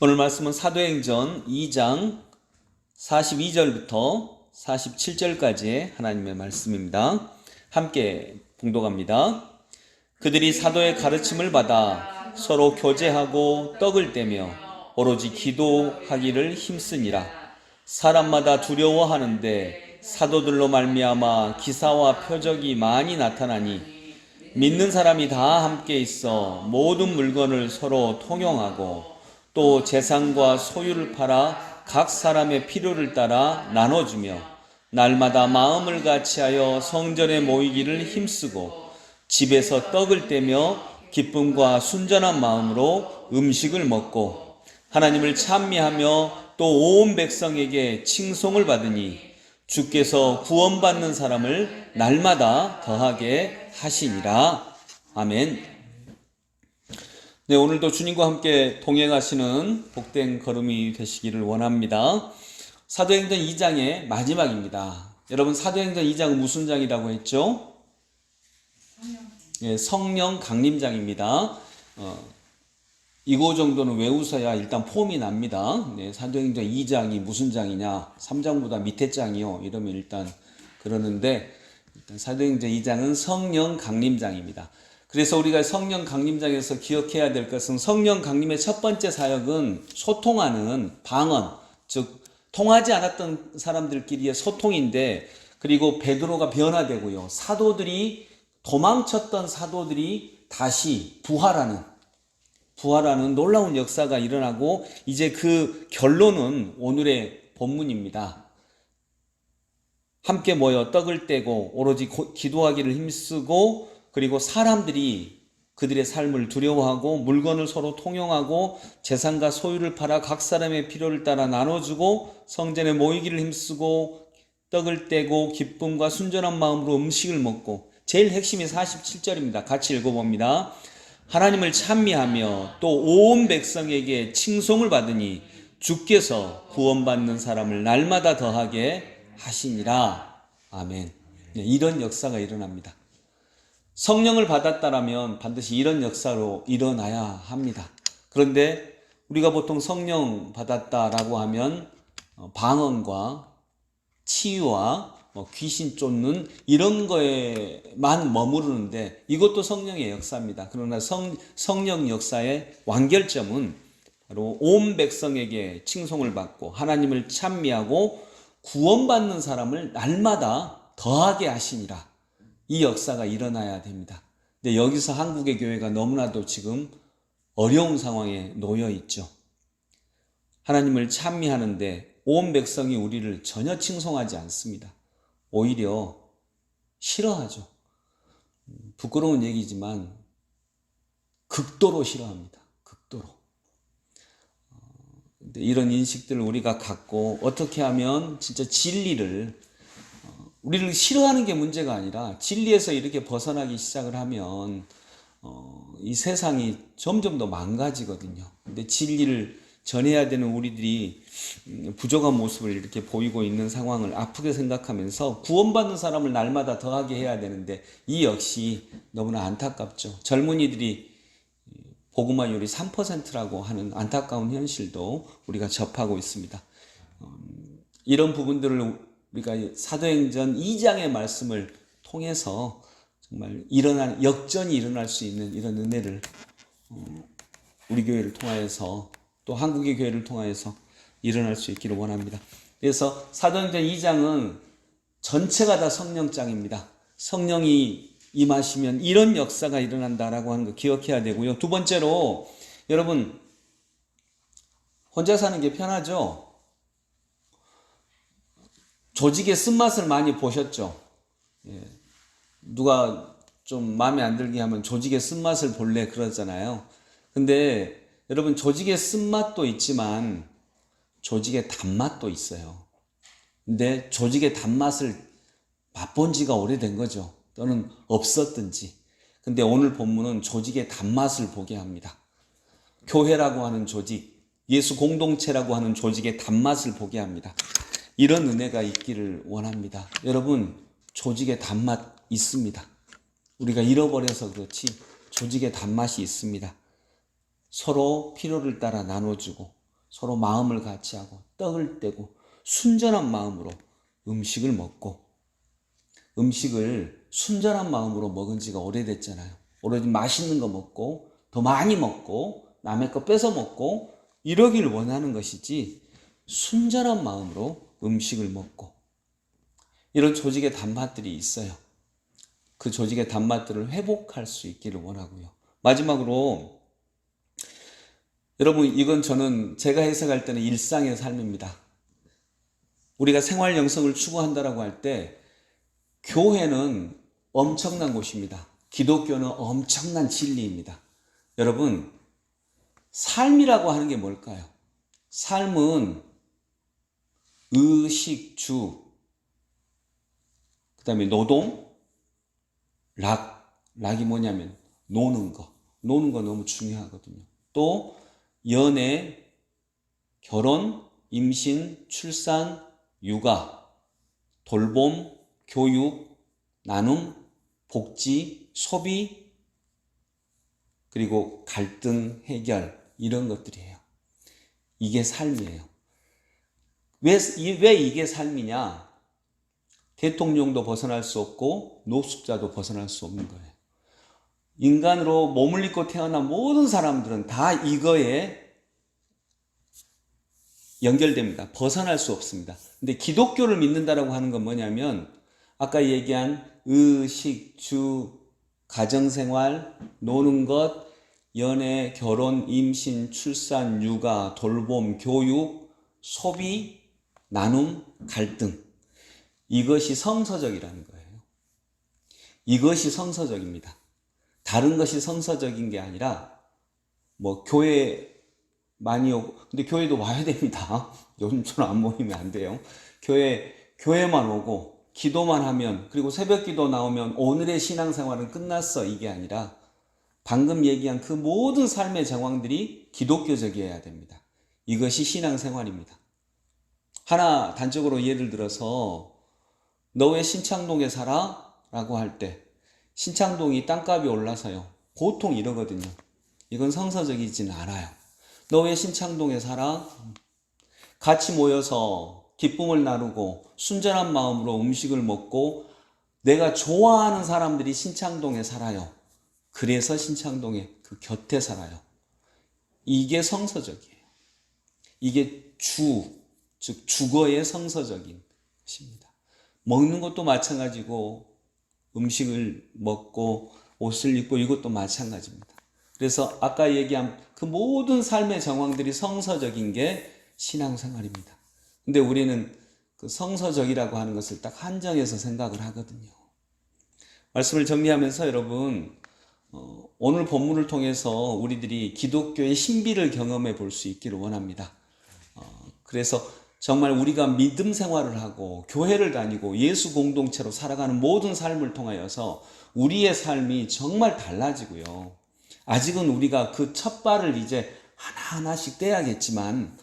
오늘 말씀은 사도행전 2장 42절부터 47절까지의 하나님의 말씀입니다. 함께 봉독합니다. 그들이 사도의 가르침을 받아 서로 교제하고 떡을 떼며 오로지 기도하기를 힘쓰니라. 사람마다 두려워하는데 사도들로 말미암아 기사와 표적이 많이 나타나니 믿는 사람이 다 함께 있어 모든 물건을 서로 통용하고 또 재산과 소유를 팔아 각 사람의 필요를 따라 나눠주며 날마다 마음을 같이하여 성전에 모이기를 힘쓰고 집에서 떡을 떼며 기쁨과 순전한 마음으로 음식을 먹고 하나님을 찬미하며 또 온 백성에게 칭송을 받으니 주께서 구원받는 사람을 날마다 더하게 하시니라. 아멘. 네, 오늘도 주님과 함께 동행하시는 복된 걸음이 되시기를 원합니다. 사도행전 2장의 마지막입니다. 여러분, 사도행전 2장은 무슨 장이라고 했죠? 성령 강림장입니다. 이거 정도는 외우셔야 일단 폼이 납니다. 네, 사도행전 2장이 무슨 장이냐? 3장보다 밑에 장이요. 이러면 일단 그러는데, 일단 사도행전 2장은 성령 강림장입니다. 그래서 우리가 성령 강림장에서 기억해야 될 것은 성령 강림의 첫 번째 사역은 소통하는 방언, 즉 통하지 않았던 사람들끼리의 소통인데, 그리고 베드로가 변화되고요. 사도들이 도망쳤던 사도들이 다시 부활하는 놀라운 역사가 일어나고, 이제 그 결론은 오늘의 본문입니다. 함께 모여 떡을 떼고 오로지 기도하기를 힘쓰고, 그리고 사람들이 그들의 삶을 두려워하고 물건을 서로 통용하고 재산과 소유를 팔아 각 사람의 필요를 따라 나눠주고 성전에 모이기를 힘쓰고 떡을 떼고 기쁨과 순전한 마음으로 음식을 먹고, 제일 핵심이 47절입니다. 같이 읽어봅니다. 하나님을 찬미하며 또 온 백성에게 칭송을 받으니 주께서 구원받는 사람을 날마다 더하게 하시니라. 아멘. 네, 이런 역사가 일어납니다. 성령을 받았다라면 반드시 이런 역사로 일어나야 합니다. 그런데 우리가 보통 성령 받았다라고 하면 방언과 치유와 귀신 쫓는 이런 거에만 머무르는데, 이것도 성령의 역사입니다. 그러나 성령 역사의 완결점은 바로 온 백성에게 칭송을 받고 하나님을 찬미하고 구원받는 사람을 날마다 더하게 하시니라. 이 역사가 일어나야 됩니다. 근데 여기서 한국의 교회가 너무나도 지금 어려운 상황에 놓여 있죠. 하나님을 찬미하는데 온 백성이 우리를 전혀 칭송하지 않습니다. 오히려 싫어하죠. 부끄러운 얘기지만 극도로 싫어합니다. 극도로. 근데 이런 인식들을 우리가 갖고 어떻게 하면 진짜 진리를, 우리를 싫어하는 게 문제가 아니라 진리에서 이렇게 벗어나기 시작을 하면 이 세상이 점점 더 망가지거든요. 근데 진리를 전해야 되는 우리들이 부족한 모습을 이렇게 보이고 있는 상황을 아프게 생각하면서 구원받는 사람을 날마다 더하게 해야 되는데, 이 역시 너무나 안타깝죠. 젊은이들이 복음화율이 3%라고 하는 안타까운 현실도 우리가 접하고 있습니다. 이런 부분들을 우리가 사도행전 2장의 말씀을 통해서 정말 역전이 일어날 수 있는 이런 은혜를 우리 교회를 통하여서 또 한국의 교회를 통하여서 일어날 수 있기를 원합니다. 그래서 사도행전 2장은 전체가 다 성령장입니다. 성령이 임하시면 이런 역사가 일어난다라고 하는 거 기억해야 되고요. 두 번째로, 여러분 혼자 사는 게 편하죠? 조직의 쓴맛을 많이 보셨죠? 누가 좀 마음에 안 들게 하면 조직의 쓴맛을 볼래 그러잖아요. 근데 여러분, 조직의 쓴맛도 있지만 조직의 단맛도 있어요. 근데 조직의 단맛을 맛본 지가 오래된 거죠. 또는 없었든지. 근데 오늘 본문은 조직의 단맛을 보게 합니다. 교회라고 하는 조직, 예수 공동체라고 하는 조직의 단맛을 보게 합니다. 이런 은혜가 있기를 원합니다. 여러분, 조직의 단맛 있습니다. 우리가 잃어버려서 그렇지 조직의 단맛이 있습니다. 서로 필요를 따라 나눠주고 서로 마음을 같이 하고 떡을 떼고 순전한 마음으로 음식을 먹고, 음식을 순전한 마음으로 먹은 지가 오래됐잖아요. 오로지 맛있는 거 먹고 더 많이 먹고 남의 거 뺏어 먹고 이러길 원하는 것이지, 순전한 마음으로 음식을 먹고, 이런 조직의 단맛들이 있어요. 그 조직의 단맛들을 회복할 수 있기를 원하고요. 마지막으로, 여러분, 이건 제가 해석할 때는 일상의 삶입니다. 우리가 생활 영성을 추구한다라고 할 때 교회는 엄청난 곳입니다. 기독교는 엄청난 진리입니다. 여러분, 삶이라고 하는 게 뭘까요? 삶은 의식, 주, 그 다음에 노동, 락이 뭐냐면 노는 거 너무 중요하거든요. 또 연애, 결혼, 임신, 출산, 육아, 돌봄, 교육, 나눔, 복지, 소비, 그리고 갈등 해결, 이런 것들이에요. 이게 삶이에요. 왜 이게 삶이냐? 대통령도 벗어날 수 없고 노숙자도 벗어날 수 없는 거예요. 인간으로 몸을 입고 태어난 모든 사람들은 다 이거에 연결됩니다. 벗어날 수 없습니다. 근데 기독교를 믿는다라고 하는 건 뭐냐면, 아까 얘기한 의식, 주, 가정생활, 노는 것, 연애, 결혼, 임신, 출산, 육아, 돌봄, 교육, 소비, 나눔, 갈등, 이것이 성서적이라는 거예요. 이것이 성서적입니다. 다른 것이 성서적인 게 아니라, 교회 많이 오고, 근데 교회도 와야 됩니다. 요즘처럼 안 모이면 안 돼요. 교회만 오고 기도만 하면, 그리고 새벽 기도 나오면 오늘의 신앙생활은 끝났어, 이게 아니라 방금 얘기한 그 모든 삶의 정황들이 기독교적이어야 됩니다. 이것이 신앙생활입니다. 하나 단적으로 예를 들어서, 너 왜 신창동에 살아? 라고 할 때, 신창동이 땅값이 올라서요, 보통 이러거든요. 이건 성서적이진 않아요. 너 왜 신창동에 살아? 같이 모여서 기쁨을 나누고 순전한 마음으로 음식을 먹고 내가 좋아하는 사람들이 신창동에 살아요. 그래서 신창동에 그 곁에 살아요. 이게 성서적이에요. 이게 즉 주거의 성서적인 것입니다. 먹는 것도 마찬가지고, 음식을 먹고 옷을 입고 이것도 마찬가지입니다. 그래서 아까 얘기한 그 모든 삶의 정황들이 성서적인 게 신앙생활입니다. 근데 우리는 그 성서적이라고 하는 것을 딱 한정해서 생각을 하거든요. 말씀을 정리하면서 여러분, 오늘 본문을 통해서 우리들이 기독교의 신비를 경험해 볼 수 있기를 원합니다. 그래서 정말 우리가 믿음 생활을 하고 교회를 다니고 예수 공동체로 살아가는 모든 삶을 통하여서 우리의 삶이 정말 달라지고요. 아직은 우리가 그 첫 발을 이제 하나하나씩 떼야겠지만,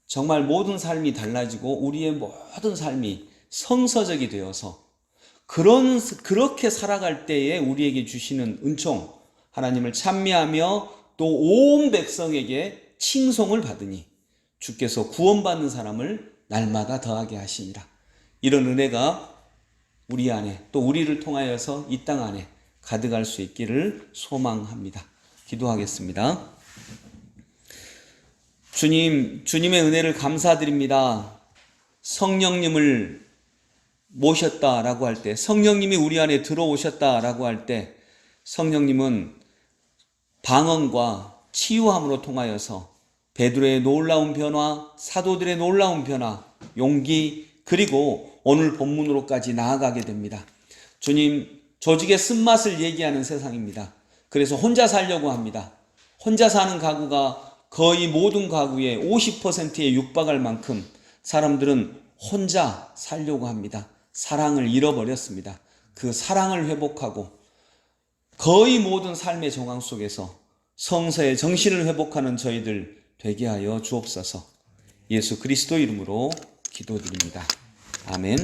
정말 모든 삶이 달라지고 우리의 모든 삶이 성서적이 되어서 그렇게 살아갈 때에 우리에게 주시는 은총, 하나님을 찬미하며 또 온 백성에게 칭송을 받으니 주께서 구원받는 사람을 날마다 더하게 하시니라. 이런 은혜가 우리 안에, 또 우리를 통하여서 이 땅 안에 가득할 수 있기를 소망합니다. 기도하겠습니다. 주님의 은혜를 감사드립니다. 성령님을 모셨다라고 할 때, 성령님이 우리 안에 들어오셨다라고 할 때, 성령님은 방언과 치유함으로 통하여서 베드로의 놀라운 변화, 사도들의 놀라운 변화, 용기, 그리고 오늘 본문으로까지 나아가게 됩니다. 주님, 조직의 쓴맛을 얘기하는 세상입니다. 그래서 혼자 살려고 합니다. 혼자 사는 가구가 거의 모든 가구의 50%에 육박할 만큼 사람들은 혼자 살려고 합니다. 사랑을 잃어버렸습니다. 그 사랑을 회복하고 거의 모든 삶의 정황 속에서 성서의 정신을 회복하는 저희들 되게 하여 주옵소서. 예수 그리스도 이름으로 기도드립니다. 아멘.